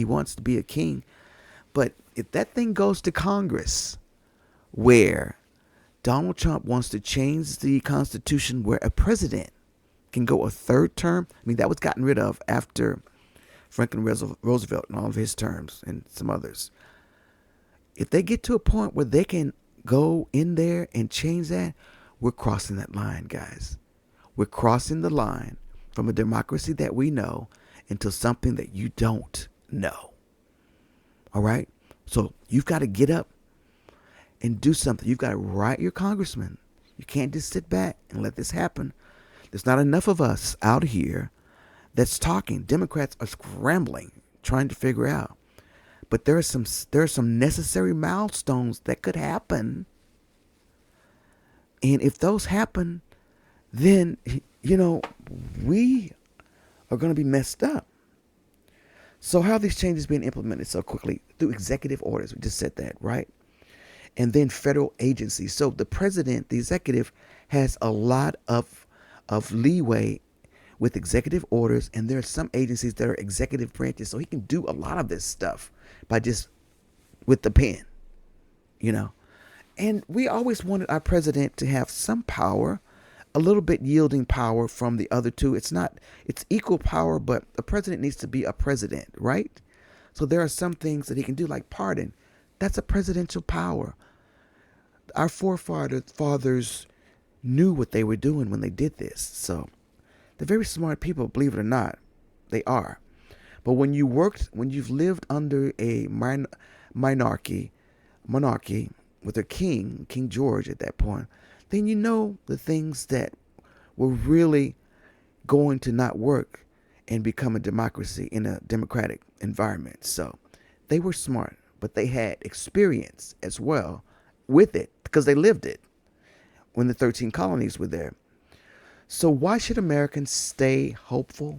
He wants to be a king. But if that thing goes to Congress, where Donald Trump wants to change the Constitution where a president can go a third term, I mean, that was gotten rid of after Franklin Roosevelt and all of his terms and some others. If they get to a point where they can go in there and change that, we're crossing that line, guys. We're crossing the line from a democracy that we know into something that you don't know. All right? So you've got to get up and do something. You've got to write your congressman. You can't just sit back and let this happen. There's not enough of us out here that's talking. Democrats are scrambling, trying to figure out. But there are some necessary milestones that could happen. And if those happen, then, we are going to be messed up. So how are these changes being implemented so quickly? Through executive orders. We just said that, right? And then federal agencies. So the president, the executive, has a lot of leeway with executive orders. And there are some agencies that are executive branches. So he can do a lot of this stuff by just with the pen, And we always wanted our president to have some power, a little bit yielding power from the other two. It's equal power, but the president needs to be a president, right? So there are some things that he can do, like pardon. That's a presidential power. Our forefathers knew what they were doing when they did this. So they're very smart people, believe it or not. They are. But when you've lived under a monarchy with a king, King George at that point, then you know the things that were really going to not work and become a democracy in a democratic environment. So they were smart, but they had experience as well with it because they lived it when the 13 colonies were there. So why should Americans stay hopeful?